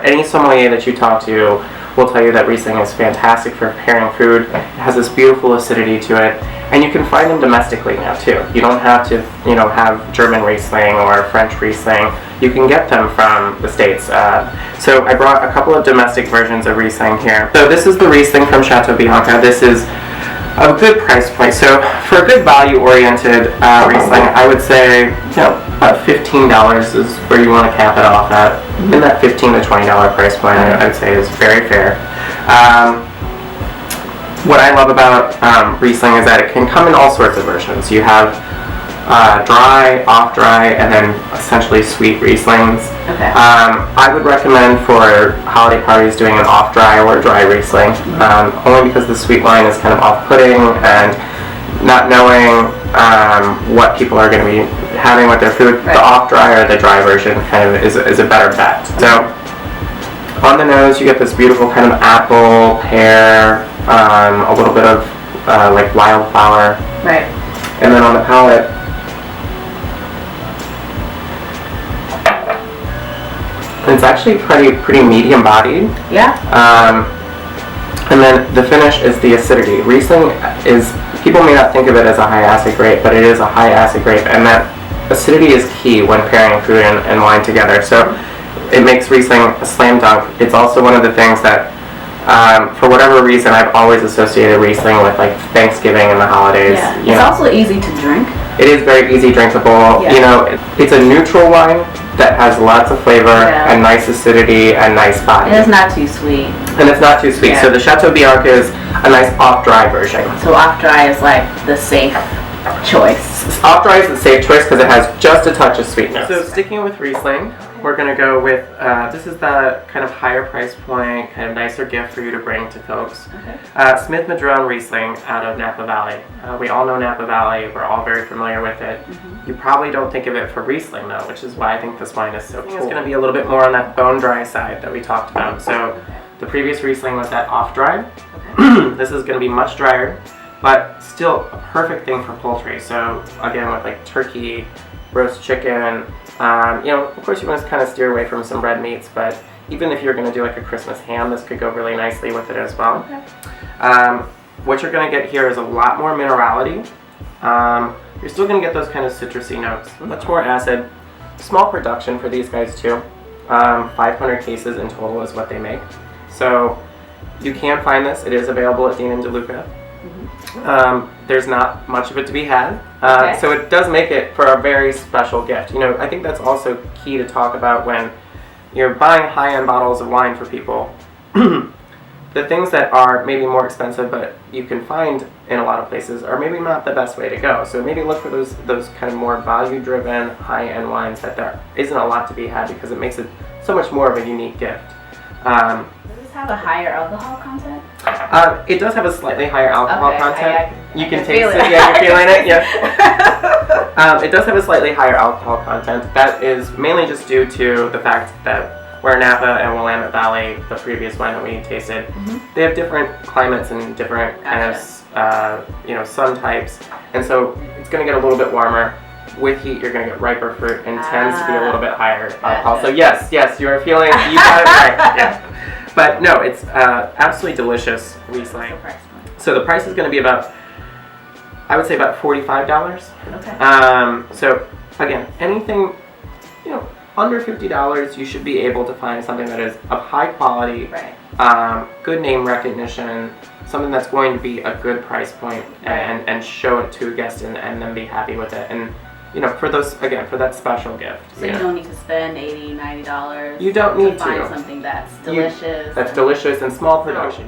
any sommelier that you talk to will tell you that Riesling is fantastic for preparing food. It has this beautiful acidity to it, and you can find them domestically now too. You don't have to, have German Riesling or French Riesling. You can get them from the States. So I brought a couple of domestic versions of Riesling here. So this is the Riesling from Chateau Bianca. This is a good price point. So for a good value-oriented Riesling, I would say, about $15 is where you want to cap it off at. In that $15 to $20 price point, I would say is very fair. What I love about Riesling is that it can come in all sorts of versions. You have dry, off-dry, and then essentially sweet Rieslings. Okay. I would recommend for holiday parties doing an off-dry or dry Riesling, only because the sweet wine is kind of off-putting, and not knowing what people are going to be having with their food. Right. The off-dry or the dry version kind of is a better bet. So on the nose, you get this beautiful kind of apple, pear, a little bit of like wildflower. Right. And then on the palate, it's actually pretty medium bodied. Yeah. And then the finish is the acidity. Riesling is, people may not think of it as a high acid grape, but it is a high acid grape, and that acidity is key when pairing food and wine together. So it makes Riesling a slam dunk. It's also one of the things that, for whatever reason, I've always associated Riesling with like Thanksgiving and the holidays. Yeah. It's also easy to drink. It is very easy drinkable. Yeah. It's a neutral wine that has lots of flavor and nice acidity and nice body. And it's not too sweet. Yeah. So the Chateau Bianca is a nice off-dry version. So off-dry is like the safe choice. Off-dry is the safe choice because it has just a touch of sweetness. So sticking with Riesling, we're going to go with, this is the kind of higher price point, kind of nicer gift for you to bring to folks. Okay. Smith Madrone Riesling out of Napa Valley. We all know Napa Valley. We're all very familiar with it. Mm-hmm. You probably don't think of it for Riesling though, which is why I think this wine is so cool. It's going to be a little bit more on that bone dry side that we talked about. So the previous Riesling was that off-dry. Okay. This is going to be much drier, but still a perfect thing for poultry. So again, with like turkey, roast chicken, of course you want to kind of steer away from some red meats, but even if you're going to do like a Christmas ham, this could go really nicely with it as well. Okay. What you're going to get here is a lot more minerality. You're still going to get those kind of citrusy notes, much more acid. Small production for these guys too. 500 cases in total is what they make. So you can find this. It is available at Dean and DeLuca. Mm-hmm. There's not much of it to be had. Okay. So it does make it for a very special gift. I think that's also key to talk about when you're buying high-end bottles of wine for people. The things that are maybe more expensive but you can find in a lot of places are maybe not the best way to go. So maybe look for those kind of more value-driven, high-end wines that there isn't a lot to be had because it makes it so much more of a unique gift. Does this have a higher alcohol content? It does have a slightly higher alcohol content. You can taste it. Yeah, you're feeling it. Yeah. It does have a slightly higher alcohol content. That is mainly just due to the fact that where Napa and Willamette Valley, the previous wine that we tasted, they have different climates and different kind of sun types, and so it's going to get a little bit warmer. With heat, you're going to get riper fruit and tends to be a little bit higher alcohol. So yes, you are feeling, you got it right. Yeah. But no, it's absolutely delicious Riesling. So the price is going to be about, I would say about $45. Okay. So again, anything, under $50, you should be able to find something that is of high quality, good name recognition, something that's going to be a good price point, and show it to a guest and then be happy with it. And for those, again, for that special gift. So you don't need to spend $80, $90. You don't need to find something that's delicious. That's delicious and small production.